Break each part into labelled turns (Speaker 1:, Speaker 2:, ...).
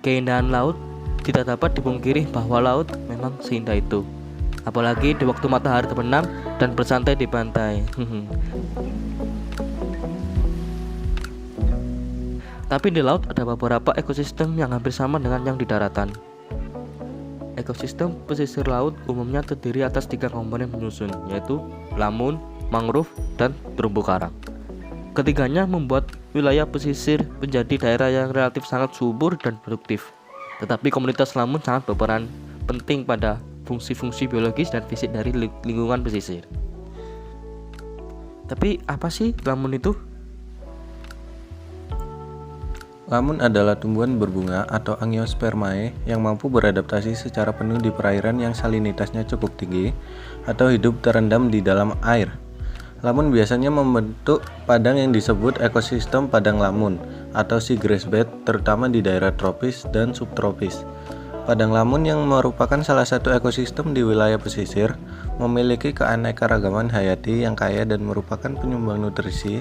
Speaker 1: Keindahan laut tidak dapat dipungkiri bahwa laut memang seindah itu. Apalagi di waktu matahari terbenam dan bersantai di pantai. Tapi di laut ada beberapa ekosistem yang hampir sama dengan yang di daratan. Ekosistem pesisir laut umumnya terdiri atas 3 komponen penyusun, yaitu lamun, mangrove, dan terumbu karang. Ketiganya membuat wilayah pesisir menjadi daerah yang relatif sangat subur dan produktif. Tetapi komunitas lamun sangat berperan penting pada fungsi-fungsi biologis dan fisik dari lingkungan pesisir. Tapi apa sih lamun itu?
Speaker 2: Lamun adalah tumbuhan berbunga atau Angiospermae yang mampu beradaptasi secara penuh di perairan yang salinitasnya cukup tinggi atau hidup terendam di dalam air. Lamun biasanya membentuk padang yang disebut ekosistem padang lamun atau seagrass bed, terutama di daerah tropis dan subtropis. Padang lamun yang merupakan salah satu ekosistem di wilayah pesisir memiliki keanekaragaman hayati yang kaya dan merupakan penyumbang nutrisi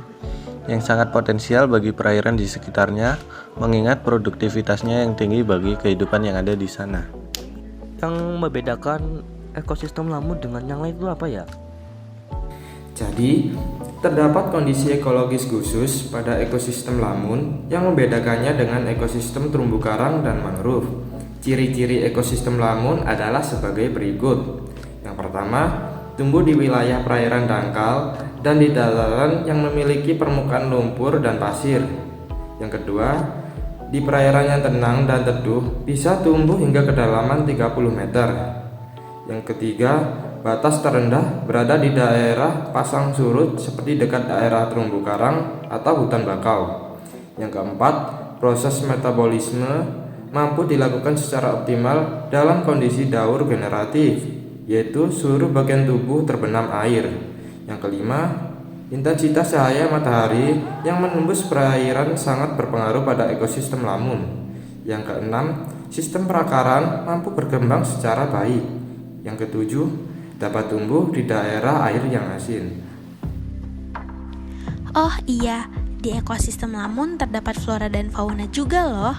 Speaker 2: yang sangat potensial bagi perairan di sekitarnya, mengingat produktivitasnya yang tinggi bagi kehidupan yang ada di sana.
Speaker 1: Yang membedakan ekosistem lamun dengan yang lain itu apa ya?
Speaker 3: Jadi, terdapat kondisi ekologis khusus pada ekosistem lamun yang membedakannya dengan ekosistem terumbu karang dan mangrove. Ciri-ciri ekosistem lamun adalah sebagai berikut. Yang pertama, tumbuh di wilayah perairan dangkal dan di dataran yang memiliki permukaan lumpur dan pasir. Yang kedua, di perairan yang tenang dan teduh bisa tumbuh hingga kedalaman 30 meter. Yang ketiga, batas terendah berada di daerah pasang surut seperti dekat daerah terumbu karang atau hutan bakau. Yang keempat, proses metabolisme mampu dilakukan secara optimal dalam kondisi daur generatif, yaitu seluruh bagian tubuh terbenam air. Yang kelima, intensitas cahaya matahari yang menembus perairan sangat berpengaruh pada ekosistem lamun. Yang keenam, sistem perakaran mampu berkembang secara baik. Yang ketujuh, dapat tumbuh di daerah air yang asin.
Speaker 4: Oh iya, di ekosistem lamun terdapat flora dan fauna juga loh.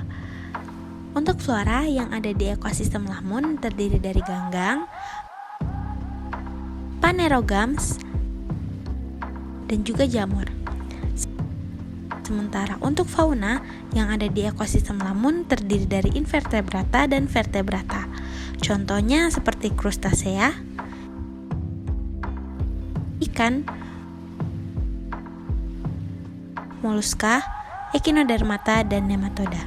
Speaker 4: Untuk flora yang ada di ekosistem lamun terdiri dari ganggang, Phanerogams, dan juga jamur. Sementara untuk fauna yang ada di ekosistem lamun terdiri dari invertebrata dan vertebrata. Contohnya seperti krustasea, ikan, moluska, echinodermata, dan nematoda.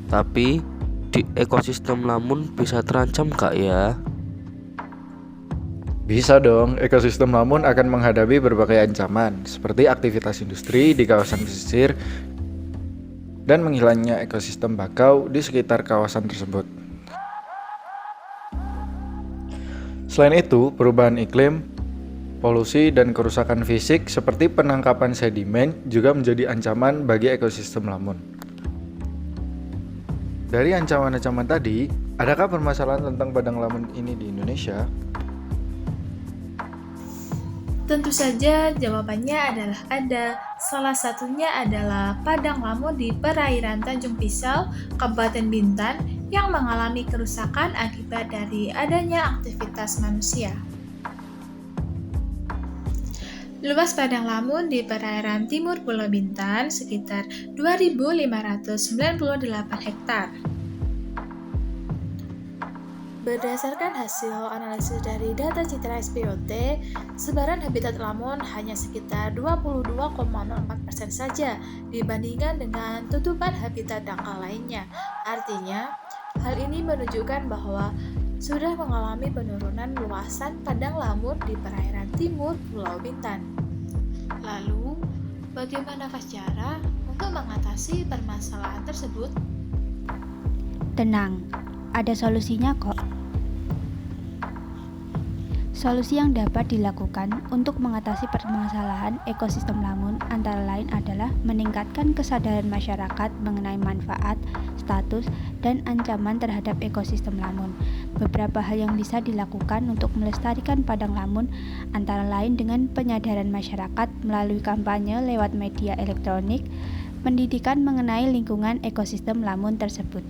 Speaker 1: Tapi di ekosistem lamun bisa terancam gak ya?
Speaker 5: Bisa dong, ekosistem lamun akan menghadapi berbagai ancaman seperti aktivitas industri di kawasan pesisir dan menghilangnya ekosistem bakau di sekitar kawasan tersebut. Selain itu, perubahan iklim, polusi, dan kerusakan fisik seperti penangkapan sedimen juga menjadi ancaman bagi ekosistem lamun. Dari ancaman-ancaman tadi, adakah permasalahan tentang padang lamun ini di Indonesia?
Speaker 6: Tentu saja jawabannya adalah ada. Salah satunya adalah padang lamun di perairan Tanjung Pisau, Kabupaten Bintan yang mengalami kerusakan akibat dari adanya aktivitas manusia. Luas padang lamun di perairan timur Pulau Bintan sekitar 2.598 hektar. Berdasarkan hasil analisis dari data Citra SPOT, sebaran habitat lamun hanya sekitar 22,04% saja dibandingkan dengan tutupan habitat dangkal lainnya. Artinya, hal ini menunjukkan bahwa sudah mengalami penurunan luasan padang lamun di perairan timur Pulau Bintan. Lalu, bagaimanakah cara untuk mengatasi permasalahan tersebut?
Speaker 7: Tenang, ada solusinya kok. Solusi yang dapat dilakukan untuk mengatasi permasalahan ekosistem lamun antara lain adalah meningkatkan kesadaran masyarakat mengenai manfaat, status, dan ancaman terhadap ekosistem lamun. Beberapa hal yang bisa dilakukan untuk melestarikan padang lamun antara lain dengan penyadaran masyarakat melalui kampanye lewat media elektronik, pendidikan mengenai lingkungan ekosistem lamun tersebut.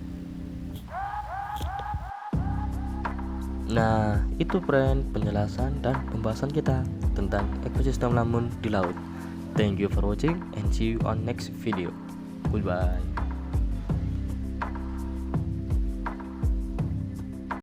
Speaker 1: Nah, itu friend penjelasan dan pembahasan kita tentang ekosistem lamun di laut. Thank you for watching and see you on next video. Goodbye.